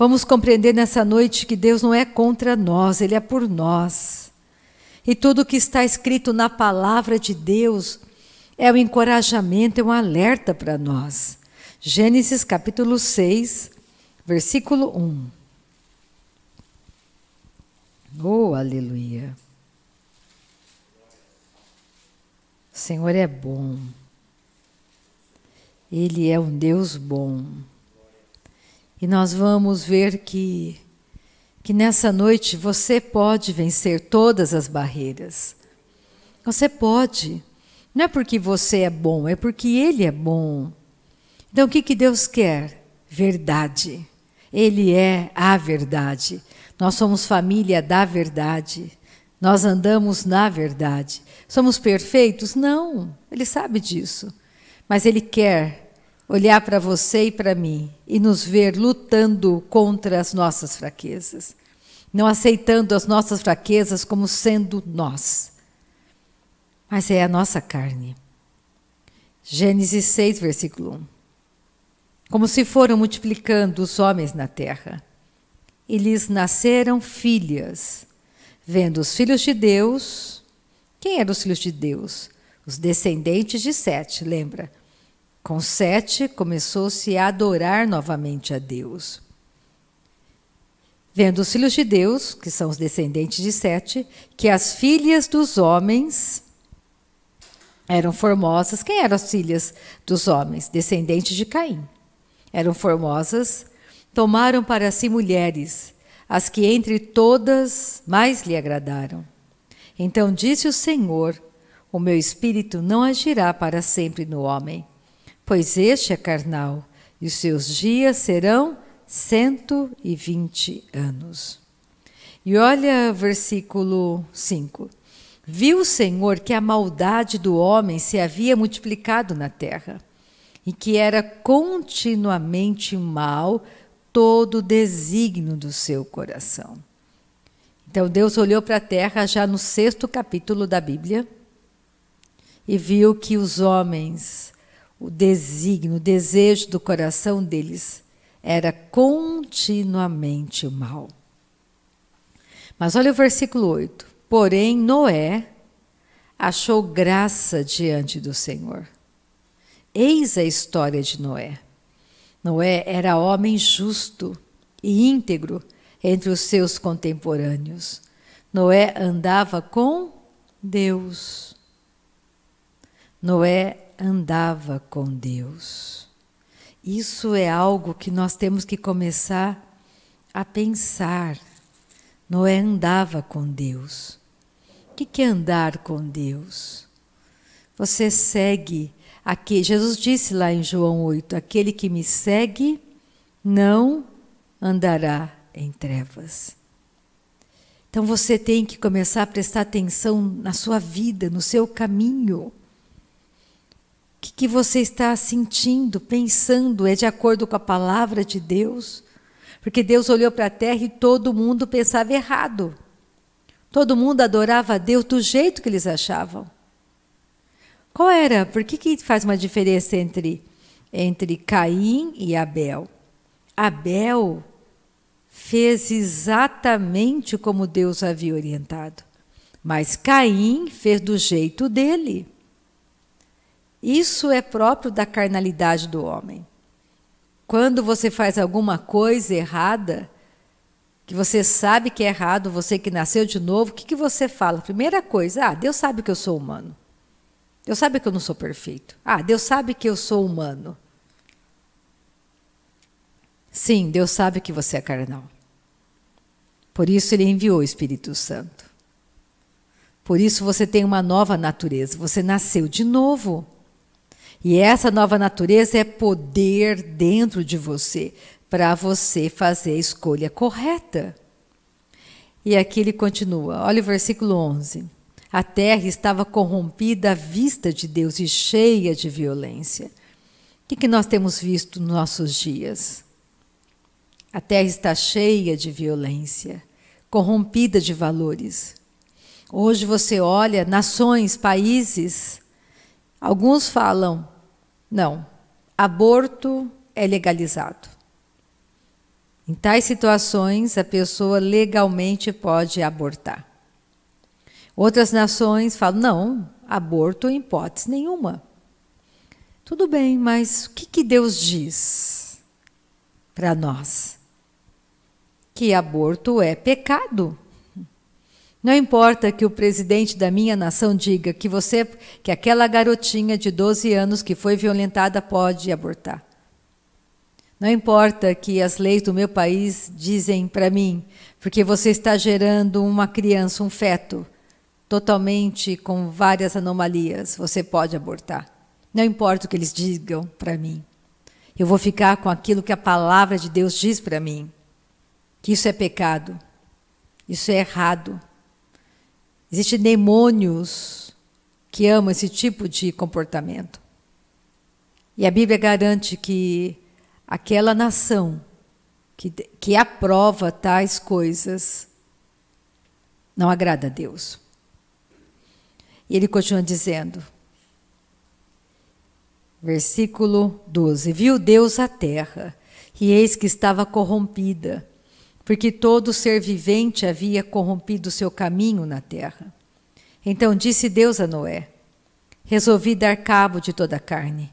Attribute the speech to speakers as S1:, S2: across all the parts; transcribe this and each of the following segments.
S1: Vamos compreender nessa noite que Deus não é contra nós, Ele é por nós. E tudo que está escrito na palavra de Deus é um encorajamento, é um alerta para nós. Gênesis capítulo 6, versículo 1. Oh, aleluia! O Senhor é bom. Ele é um Deus bom. E nós vamos ver que nessa noite você pode vencer todas as barreiras. Você pode. Não é porque você é bom, é porque Ele é bom. Então o que Deus quer? Verdade. Ele é a verdade. Nós somos família da verdade. Nós andamos na verdade. Somos perfeitos? Não. Ele sabe disso. Mas Ele quer olhar para você e para mim e nos ver lutando contra as nossas fraquezas. Não aceitando as nossas fraquezas como sendo nós. Mas é a nossa carne. Gênesis 6, versículo 1. Como se foram multiplicando os homens na terra, e lhes nasceram filhas. Vendo os filhos de Deus, quem eram os filhos de Deus? Os descendentes de Sete, lembra? Com Sete começou-se a adorar novamente a Deus. Vendo os filhos de Deus, que são os descendentes de Sete, que as filhas dos homens eram formosas. Quem eram as filhas dos homens? Descendentes de Caim. Eram formosas, tomaram para si mulheres, as que entre todas mais lhe agradaram. Então disse o Senhor: o meu espírito não agirá para sempre no homem, pois este é carnal, e os seus dias serão 120 anos. E olha versículo 5. Viu o Senhor que a maldade do homem se havia multiplicado na terra, e que era continuamente mal todo o desígnio do seu coração. Então Deus olhou para a terra já no 6º capítulo da Bíblia e viu que os homens, o desígnio, o desejo do coração deles era continuamente mal. Mas olha o versículo 8. Porém Noé achou graça diante do Senhor. Eis a história de Noé. Noé era homem justo e íntegro entre os seus contemporâneos. Noé andava com Deus. Noé andava com Deus. Isso é algo que nós temos que começar a pensar. Noé andava com Deus. O que é andar com Deus? Você segue aqui, Jesus disse lá em João 8, aquele que me segue não andará em trevas. Então você tem que começar a prestar atenção na sua vida, no seu caminho. O que você está sentindo, pensando, é de acordo com a palavra de Deus? Porque Deus olhou para a terra e todo mundo pensava errado. Todo mundo adorava a Deus do jeito que eles achavam. Qual era? Por que faz uma diferença entre Caim e Abel? Abel fez exatamente como Deus havia orientado, mas Caim fez do jeito dele. Isso é próprio da carnalidade do homem. Quando você faz alguma coisa errada, que você sabe que é errado, você que nasceu de novo, o que você fala? Primeira coisa, Deus sabe que eu sou humano. Deus sabe que eu não sou perfeito. Deus sabe que eu sou humano. Sim, Deus sabe que você é carnal. Por isso Ele enviou o Espírito Santo. Por isso você tem uma nova natureza. Você nasceu de novo. E essa nova natureza é poder dentro de você, para você fazer a escolha correta. E aqui ele continua. Olha o versículo 11. A terra estava corrompida à vista de Deus e cheia de violência. O que nós temos visto nos nossos dias? A terra está cheia de violência, corrompida de valores. Hoje você olha nações, países, alguns falam, não, aborto é legalizado. Em tais situações, a pessoa legalmente pode abortar. Outras nações falam, não, aborto em hipótese nenhuma. Tudo bem, mas o que Deus diz para nós? Que aborto é pecado. Não importa que o presidente da minha nação diga que aquela garotinha de 12 anos que foi violentada pode abortar. Não importa que as leis do meu país dizem para mim, porque você está gerando uma criança, um feto, totalmente com várias anomalias, você pode abortar. Não importa o que eles digam para mim. Eu vou ficar com aquilo que a palavra de Deus diz para mim. Que isso é pecado. Isso é errado. Existem demônios que amam esse tipo de comportamento. E a Bíblia garante que aquela nação que aprova tais coisas não agrada a Deus. E ele continua dizendo, versículo 12, viu Deus a terra, e eis que estava corrompida, porque todo ser vivente havia corrompido o seu caminho na terra. Então disse Deus a Noé, resolvi dar cabo de toda a carne,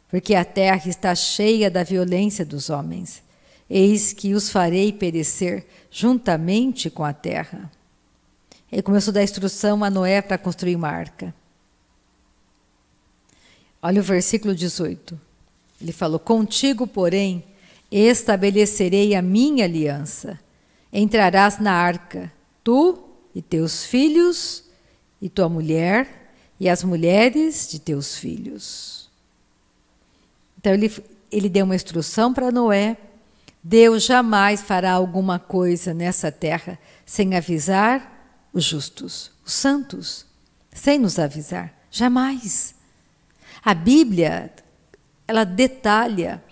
S1: porque a terra está cheia da violência dos homens. Eis que os farei perecer juntamente com a terra. Ele começou a dar instrução a Noé para construir uma arca. Olha o versículo 18. Ele falou, contigo, porém, estabelecerei a minha aliança. Entrarás na arca, tu e teus filhos, e tua mulher, e as mulheres de teus filhos. Então ele deu uma instrução para Noé. Deus jamais fará alguma coisa nessa terra sem avisar os justos, os santos, sem nos avisar. Jamais. A Bíblia, ela detalha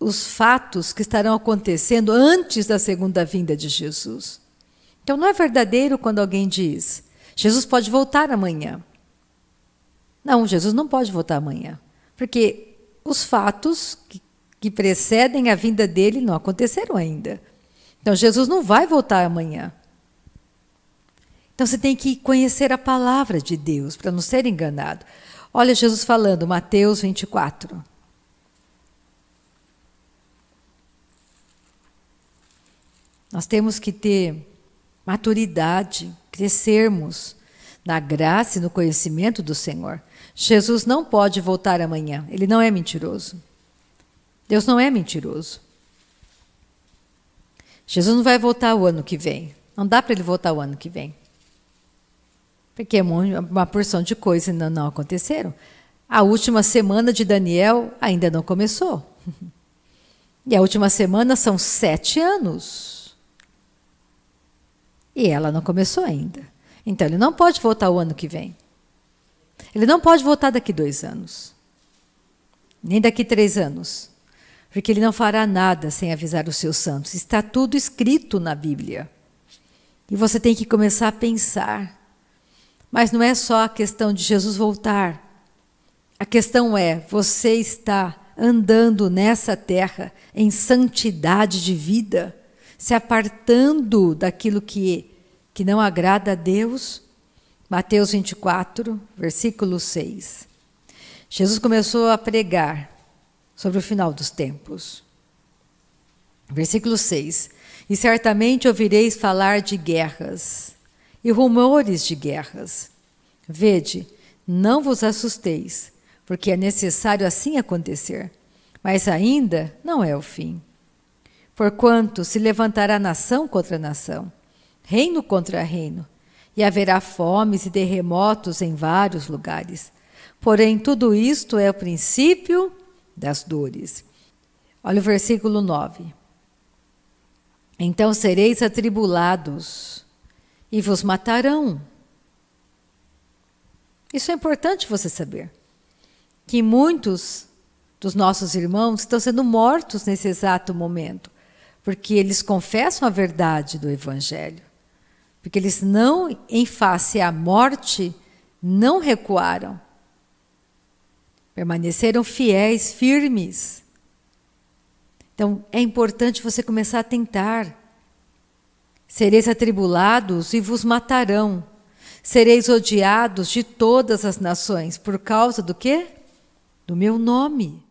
S1: os fatos que estarão acontecendo antes da segunda vinda de Jesus. Então não é verdadeiro quando alguém diz, Jesus pode voltar amanhã. Não, Jesus não pode voltar amanhã, porque os fatos que precedem a vinda dele não aconteceram ainda. Então Jesus não vai voltar amanhã. Então você tem que conhecer a palavra de Deus para não ser enganado. Olha Jesus falando, Mateus 24. Nós temos que ter maturidade, crescermos na graça e no conhecimento do Senhor. Jesus não pode voltar amanhã, ele não é mentiroso. Deus não é mentiroso. Jesus não vai voltar o ano que vem. Não dá para ele voltar o ano que vem. Porque uma porção de coisas ainda não aconteceram. A última semana de Daniel ainda não começou. E a última semana são 7 anos. E ela não começou ainda. Então ele não pode voltar o ano que vem. Ele não pode voltar daqui 2 anos. Nem daqui 3 anos. Porque ele não fará nada sem avisar os seus santos. Está tudo escrito na Bíblia. E você tem que começar a pensar. Mas não é só a questão de Jesus voltar. A questão é, você está andando nessa terra em santidade de vida, se apartando daquilo que não agrada a Deus? Mateus 24, versículo 6. Jesus começou a pregar sobre o final dos tempos. Versículo 6. E certamente ouvireis falar de guerras e rumores de guerras. Vede, não vos assusteis, porque é necessário assim acontecer, mas ainda não é o fim. Porquanto se levantará nação contra nação, reino contra reino, e haverá fomes e terremotos em vários lugares. Porém, tudo isto é o princípio das dores. Olha o versículo 9. Então sereis atribulados, e vos matarão. Isso é importante você saber. Que muitos dos nossos irmãos estão sendo mortos nesse exato momento, porque eles confessam a verdade do Evangelho. Porque eles não, em face à morte, não recuaram. Permaneceram fiéis, firmes. Então, é importante você começar a tentar. Sereis atribulados e vos matarão. Sereis odiados de todas as nações. Por causa do quê? Do meu nome.